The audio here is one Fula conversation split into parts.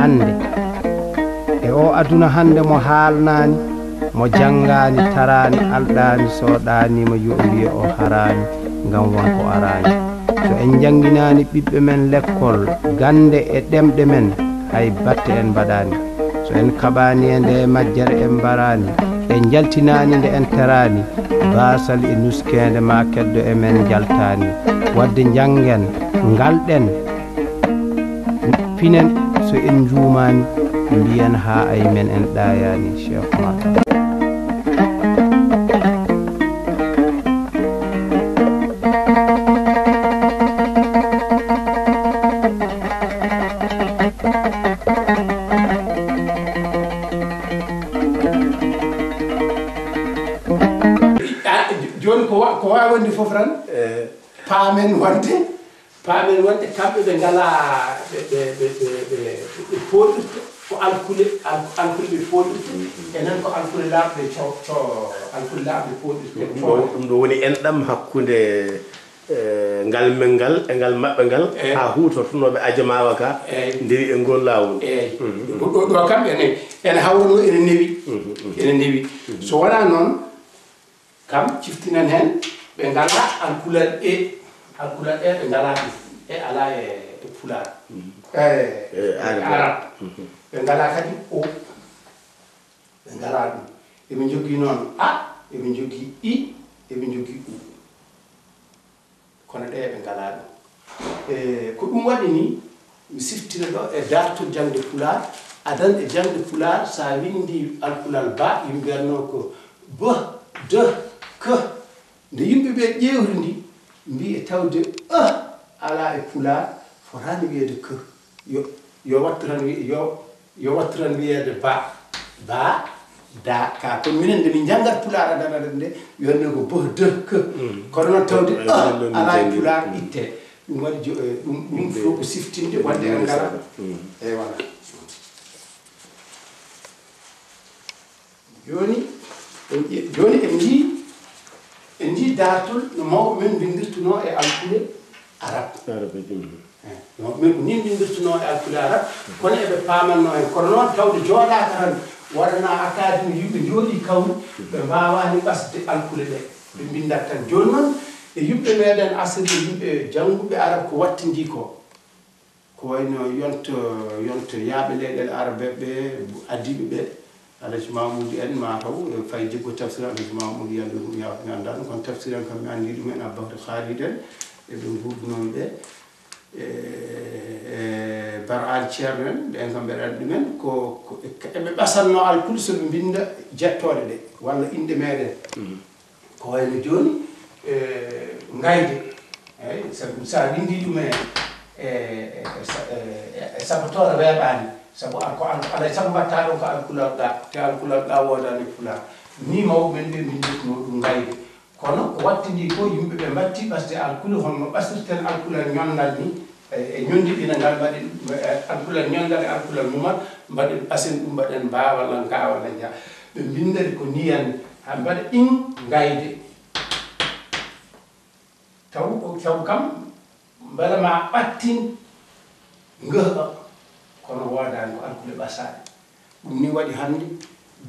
hande e o aduna hande mo haalnani mo jangani tarani aldani soɗani mo yoɓi o harani ngam wonko arani so en janginani ɓiɓɓe men l'école gande e ɗemɗe men hay batte en mbaɗani so en kaɓani e nde majjere en mbarani en jaltinani nde en terani basal e nuskede ma keddo e men jaltani wadde jangen ngalɗen pinen so en juumani mbiyen ha ay men en ɗayani Cheikh Oumar joni ko wawi wonde foof tan paamen wonde kamɓe ɓe ngala ɓe poɗirta ko alkule ɓe poɗirta enen ko alkule laaɓe alkule laaɓe poɗirta ɗum ɗo woni enɗam hakkude ngal men ngal e ngal maɓɓe ngal ha hutortonoɓe ajamawa ka ndewi e ngol lawol ɗo kam ene hawrano ene newi so wona noon kam ciftinan hen ɓe ngala alkulal ɓe ngala e ala e pular arab ɓe ngala kadi o ɓe ngala ɗum eɓe jogui noon a eɓe jogui i eɓe jogui u kono ɗe ɓe ngala ɗum ko ɗum waɗi ni mi siftira ɗo e dartol jangde pular adan e jangde pular sa windi alkulal ba yimɓe mbiyatno ko ba de que nde yimɓe ɓe ƴewri ndi mbi e tawde ala e pular fotani wiyede que yo wattiran wiyede ba da ka kono minen nde min janggat pular adanaɗen nde wiyatno ko ba de que kono noon tawde ala e pular itte ɗum waɗi ɗum fo ko siftinde wadde en ngala eyi voilà joni en jii dartol no mawɓe men bindirtuno e alkule arab mawɓe men ko ni bindirtuno e alkule arab kono eɓe pamanno hen kono noon tawde jooɗaka tan waɗana académie yimɓe jooɗi kawri ɓe mbawani ɓasde alkule ɗe ɓe bindat tan joni noon e yimɓe meɗen asde yimɓe jannguɓe arab ko wattindi ko wayno yonto yaaɓe leyɗele arabe ɓe adiɓe ɓe alaji mamoudou en mataw fay jiggo tafsir alaji mamoudou yalla ɗum mi anda ɗum kono tafsir en kam mi andi ɗum en aboubacry khalid en eɓe gurdunomi ɓe bar al ceerno en ɓen kam mbeɗa andi ɗumen eɓe ɓasanno alkul soɓe binda jettoɗe ɗe walla inde meɗen ko wayno joni ngayde eyyi sa windi ɗum e sabatore weeɓani sabu alay sabu mbatta ɗon ko alkulal ɗa te alkulal ɗa wodani pular ni mawɓe men ɓe bindirtuno ɗum ngayde kono ko wattindi ko yimɓe ɓe mbatti ɓasde alkule honno ɓastirten alkulal ñondal ni e ñondiɗinangal mbaɗen alkulal ñondal e alkulal mumal mbaɗen ɓasen ɗum mbaɗen mba walla nka walla ja ɓe bindari ko niyanni ha mbaɗa in ngayde taw kam mbele ma ɓattin ngehɗo kono wodani ko alkule ɓasaɗe ɗum ni waɗi hande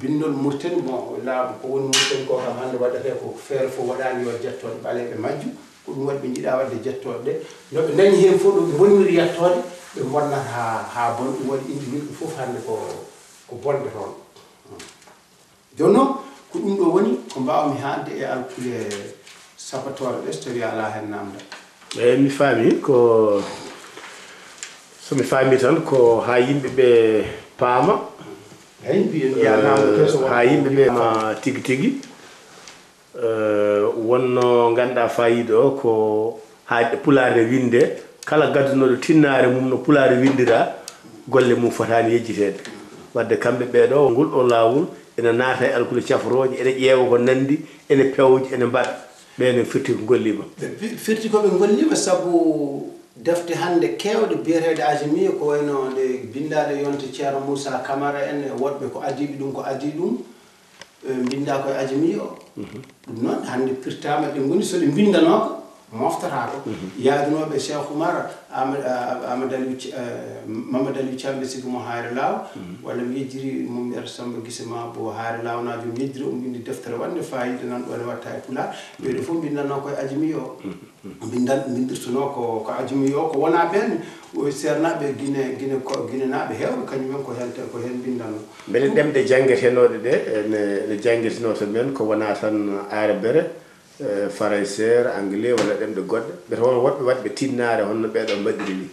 bindol murten bon laamu ko woni murten ko kam hande waɗate ko feere fof waɗani yo jettoɗe ɓaleɓe majju ko ɗum waɗi ɓe jiiɗa wadde jettoɗe ɗe noɓe dañi hen fof ɗo ɓe bonniri yettode ɓe bonnat ha bon ɗum waɗi indi yimɓe fof hande ko bonde toon joni noon ko ɗum ɗo woni ko mbawmi haalde e alkule sapatore ɗe so tawi ala hen namda eyyi mi faami ko somi faami tan ko ha yimɓe ɓe paama ha yimɓe ɓe ma tigi tigi wonno ganduɗa fayida o ko ha pulare winde kala gaddunoɗo tinnare mum no pulare windira golle mum fotani yejjitede wadde kamɓe ɓeɗo ngol ɗo lawol ene naata e alkule cafroje ene ƴeewa ko nandi ene pewji ene mbaɗa ɓene firti ko gollima firti koɓe gollima saabu defte hande kewɗe biyeteɗe ajamiya ko wayno ɗe bindaɗe yonte ceerno Moussa Camara en e woɗɓe ko adiɓe ɗum ko adi ɗum binda koye ajamiya o ɗum noon hande pirtama ɗe goni soɗe bindanoko moftata ko yaadunoɓe Cheikh Oumar Mamadou Aliou Thiambe sigo mo haare law walla mi yejjiri mo mbiyata Samba Guissema bo haare lawnajo mi yejjiri o bindi deftere wande fayida nan ɗo ne watta e pulaar ɓeɗo fof mbindanno koye ajumi o bindirtuno ko ajumi o ko wona ɓen sernaɓe guine naɓe hewɓe kañumen ko hen bindanno beele ɗemɗe jangguetenoɗe ɗe ne jangguetenoto men ko wona tan arabere français anglais walla ɗemɗe goɗɗe ɓe toon woɓɓe waɗɓe tinnare honno ɓeɗo mbaɗiri ni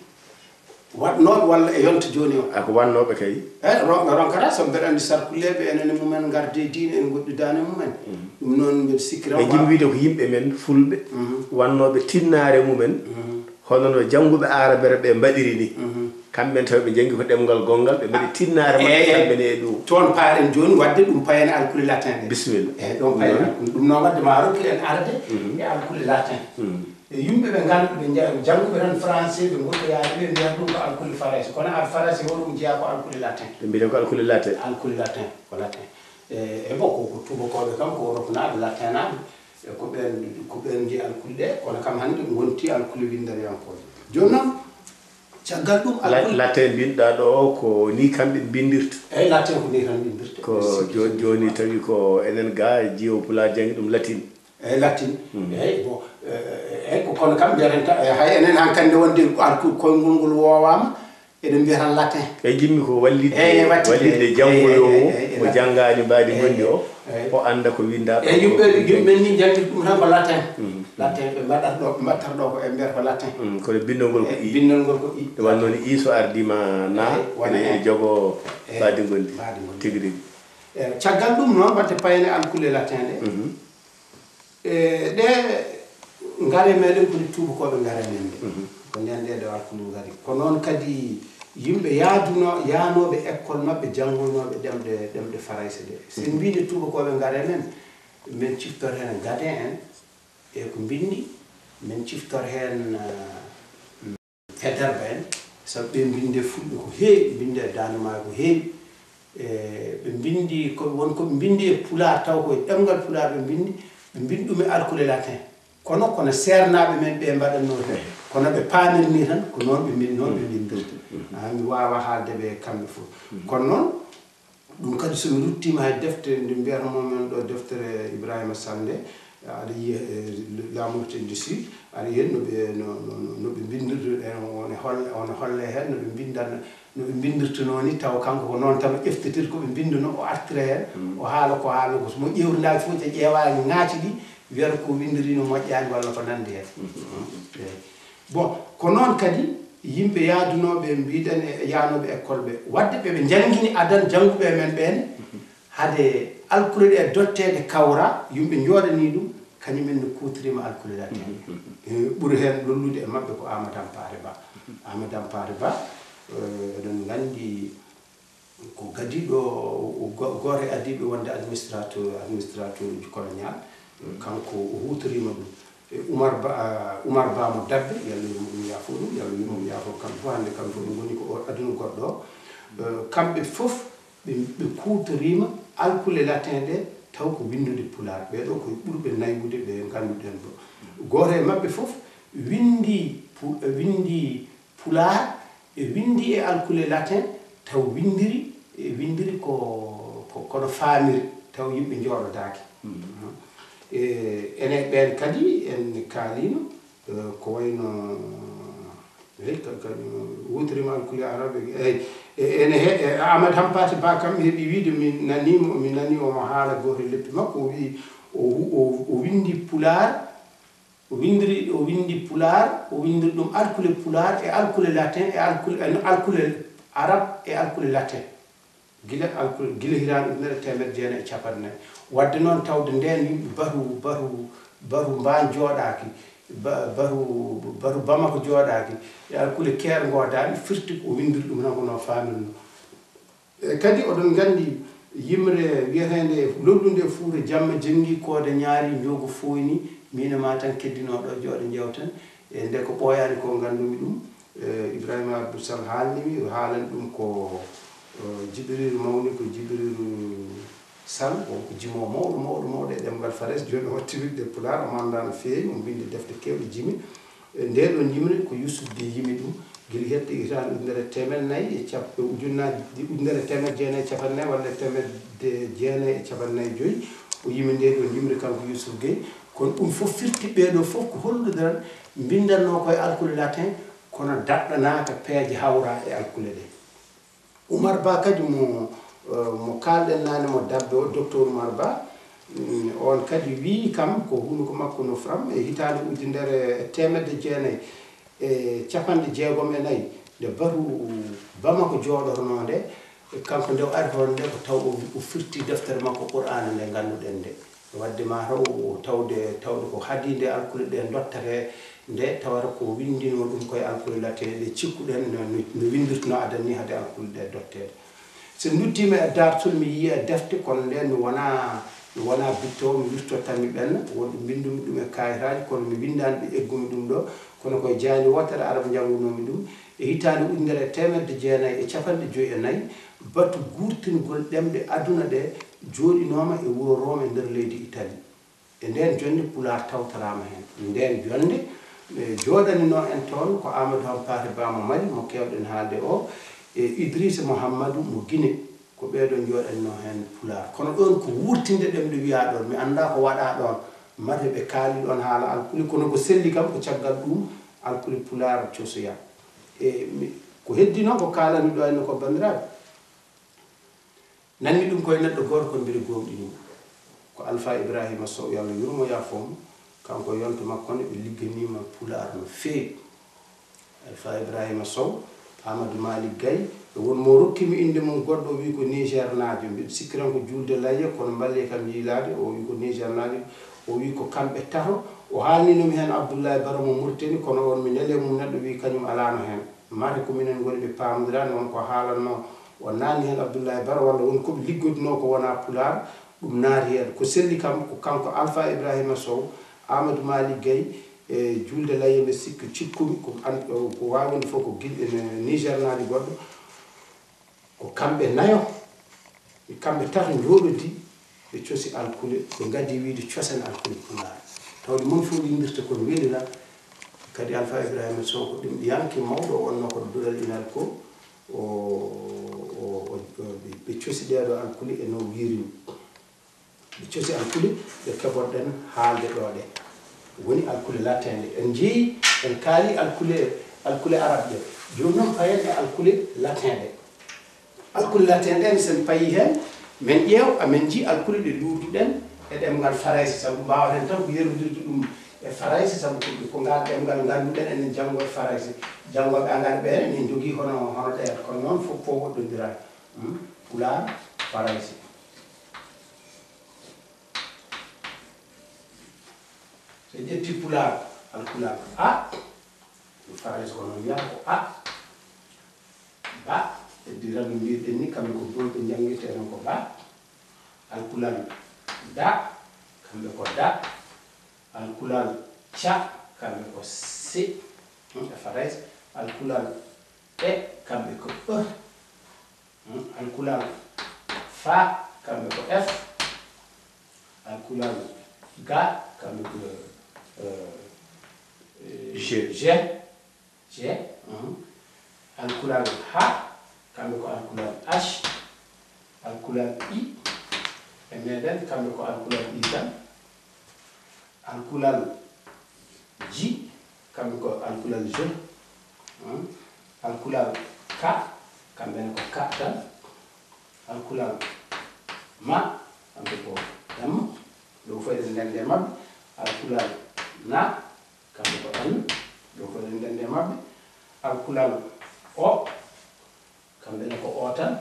waɗnoɓe walla e yonta joni o ako wannoɓe kay ronkata so mbeɗa andi sarkuleɓe enene mumen garde diine en goɗɗidani mumen ɗum noon mbeɗa sikkira e jimi wiide ko yimɓe men fulɓe wannoɓe tinnare mumen hono no jangguɓe arabere ɓe mbaɗiri ni kamɓen taw ɓe jangi ko ɗemgal gongal ɓe mbaɗi tinnare maɓɓe kamɓene e ɗum toon paaɗen joni wadde ɗum payane alkule latin ɗe bisimilla eyyi ɗon payane ɗum noon wadde ma rokki en arde e alkule latin yimɓe ɓe ganduɓe jangguɓe tan français ɓe goɗɗoyaade ɓe mbiyata ɗum ko alkule farasi kono ar farasi hoɗum jeeya ko alkule latin ɓe mbiyata ko alkule latin ko latin e bon ko tubakoɓe kam ko europnaɓe latinaɓe ko ɓen jeeyi alkule ɗe kono kam hannde ɗum wonti alkule windariyankoje joni noon caggal ɗum latin mbinɗa ɗo ko ni kamɓe bindirta eyyi latin ko ni tan bindirta ko joni tawi ko enen ga jiiwo pulaar jangi ɗum latin eyyi latin eyyi bon eyyi ko kono kam mbiyatan hay enen hankkande wonde koyngol ngol wowama eɗen mbiya tan latin e jimmi ko wallide janggoyo o mo janggani mbaadi gondi o anda ko winda e yimɓe ni jangi ɗum tan ko latin latin ɓe mbattata ɗo ko e mbiyata ko latin kono bindol ngol ko bindol ngol ko i ɗum wanno ni so ardima na ene jogo mbaadi gondi tigui rigui caggal ɗum noon wadde payane alkule latin ɗe ngare meɗen kodi tubakoɓe ngare men ɓe ko nden ɗeɗo alkulu ngari ko noon kadi yimɓe yanoɓe école mabɓe janggoynoɓe ɗemɗe farayse ɗe sen mbide tubakoɓe ngare men min ciftor hen gade en e ko bindi min ciftor hen federbe en sabu ɓe binde fulɓe ko heewi binde danema ko heewi ɓe bindi wonkoɓe bindi e pulaar taw koye ɗemgal pulaar ɓe bindi ɗum e alkule latin kono sernaɓe men ɓe mbaɗanno tan kono ɓe pamirni tan ko noon ɓe bindirta mi wawa haalde ɓe kamɓe fof kono noon ɗum kadi somi ruttima hay deftere nde mbiyata momen ɗo deftere Ibrahima Sande aɗa yiya La Mauritanie du Sud aɗa yiya noɓe bindirta one holle hen noɓe bindirtano ni taw kanko ko noon tan ƴeftitir koɓe bindano o artira hen o haala ko haala ko somo ƴewrinaki fof te ƴeewani ŋaati ɗi wiyata ko windirino moƴƴani walla ko nandi hen bon ko noon kadi yimɓe yaadunoɓe mbiɗen e yanoɓe école ɓe wadde ɓeɓe jangguini adan jangguɓe men ɓene haade alkule ɗe dottede kawra yimɓe jooɗani ɗum kañumen ne kutorima alkule latin ɓuuri hen lollude e mabɓe ko Amadou Hampare Ba eɗen gandi ko gadiɗo goto e adiɓe wonde administrateur uji colonial kanko o hutorima ɗum Oumar Ba mo Dabbe yalla yimo ɗum yaafo ɗum yalla yimo ɗum yaafo kamɓe fof hande kamɓe fof ɓe goni ko aduna goɗɗo o kamɓe fof ɓe kutorima alkule latin ɗe taw ko windude pulaar ɓeɗo koye ɓurɓe naygude ɓe ganduɗen ɗo goto e mabɓe fof windi pulaar e windi e alkule latin taw windiri kono famiri taw yimɓe jooɗodaki enen ɓen kadi en kaalino ko wayno wutorima alkule arabe ene Amadou Hampate Ba kam mi heeɓi wiide mi nani omo haala goto e leppi makko o wi o windi pulaar o windi pulaar o windiri ɗum alkule pulaar e alkule latin e alkule arabe e alkule latin gila hitande ujunere temedde jeenayi e capannayyi wadde noon tawde nden yimɓe baru mban jooɗaki baru Bamako jooɗaki e alkule keer godani firti o windiri ɗum tan kono famirno kadi oɗon gandi yimre wiyetede lollunde Fuuta jamma jengi koode ñaari jogo foyni mine ma tan keddinoɗo jooɗo jewten e nde ko ɓooyani ko gandumi ɗum Ibrahima Abdou Sall haalnimi haalani ɗum ko Jibril mawni ko Jibril sal wonko jimo mawɗo e ɗemgal fares joni o watti winde pular o manda no feewi o bindi defte kewɗe jimi nde ɗon yimre ko Yusuf de yimi ɗum guila hedde hitande ujunere temedde nayyi e cap ujunnaji ujunere temedde jeenayyi e capannayyi walla temedde jeenayyi e capannayyi joyyi o yimi nde ɗon yimre kanko Yusuf Gueye kono ɗum fof firti ɓeeɗo fof ko holluderan bindanno koye alkule latin kono daɗɗanaka peeje hawra e alkule ɗe Oumar Ba kadi mo kalɗen nane mo dabbe o docteur Oumar Ba on kadi wi kam ko hunduko makko no fram e hitande ujunere temedde jeenayyi e capanɗe jeegom e nayyi nde Batu Bamako jooɗotono nde kanko nde o ari toon nde ko taw o firti deftere makko Qur'ana nde ngannduɗen nde wadde ma taw tawde ko haadide alkule ɗe dottate nde tawata ko windino ɗum koye alkule latin ɗe cikkuɗen no windirtuno adan ni haade alkule ɗe dottede so duttima e dartol mi yiya defte kono nde mi wona bittowo mi wirtottanmi ɓenna wonɗo bindumi ɗum e kayitaji kono mi windani ɓe eggumi ɗum ɗo kono koye jani wotere arabe janngunomi ɗum e hitande ujunere temedde jeenayyi e capanɗe joyyi e nayyi Batu gurtingol ɗemɗe aduna ɗe jooɗinoma e wuro Rome e nder leydi Italie e nden jonde Pular tawtarama hen nden jonde jooɗanino en toon ko Amadou Hampâté Bâ mo Mali mo kewɗen haalde o e Idrissa Mouhammadou mo Guinée ko ɓeeɗon jooɗanino hen Pular kono ɗon ko wurtinde ɗemɗe wiya ɗon mi anda ko waɗa ɗon mate ɓe kaali ɗon haala alkuli kono ko selli kam ko caggal ɗum alkuli Pular cosoya e ko heddi noon ko kalani ɗo henno ko bandiraɓe nanni ɗum koye neɗɗo goto ko mbiɗa gomɗinimo ko Alpha Ibrahima Sow yo Allah yurmo yafomo kanko yonto makko ne ɓe ligganima Pular no feewi Alpha Ibrahima Sow Amadou Malick Gaye won mo rokkimi inde mum goɗɗo wi ko Niger naajo mbiɗa sikkiran ko julde layya kono mballe kam yiilade o wi ko Niger naajo o wi ko kamɓe tato o haalninomi hen Abdoulaye Bara mo Mauritanie kono on mi nele mum neɗɗo wi kañum alano hen mate ko minen goni ɓe pamodirani wonko haalanno o nanni hen Abdoulaye Bara walla won koɓe liggodino ko wona Pular ɗum naati hen ko selli kam ko kanko Alpha Ibrahima Sow Amadou Malick Gaye e julde layya mbe sikki cikkumi ko wawinde fof ko Niger naajo goɗɗo ko kamɓe nayo e kamɓe tato jooɗodi ɓe cosi alkule ɓe gaddi wiide cosen alkule Pular tawde mon fof yindirta kono welira kadi Alpha Ibrahima Sow ko ɗum yanke mawɗo o wonno koto duɗal inal ko ɓe cosi ɗeɗo alkuli e no wirini ɓe cosi alkuli ɓe keɓoɗen haalde ɗo ɗe woni alkule latinde en jeeyi en kaali alkule arabe ɗe joni noon payen e alkule latin ɗe alkule latin ɗen sen payi hen min ƴeew amin ji alkule ɗe luutuɗen e ɗemgal farayse saabu mbawaten tan ko yerudirde ɗum e farayse saabu ko ngal ɗemgal ngannduɗen enen janngo e farayse janngoɓe angal ɓen enen jogui hono ɗen kono noon fof woɗɗodirani Pular farayse so ƴetti Pular alkular a farayse kono wiya ko a ba eddiran no mbiɗen ni kamɓe ko dolɓe jangguirteɗen ko ba alkulal da kamɓe ko da alkulal ca kamɓe ko c e farayse alkulal e kamɓe ko e alkulal fa kamɓe ko f alkulal ga kamɓe ko g alkulal ha kamɓe ko alkulal h alkulal i e meɗen kamɓe ko alkulal i tan alkulal ji kamɓe ko alkulal j alkulal ka kamɓene ko ka tan alkulal ma kamɓe ko m ɗo fof eɗen ndende mabɓe alkulal na kamɓe ko n ɗo fof eɗen ndende mabɓe alkulal o kamɓene ko o tan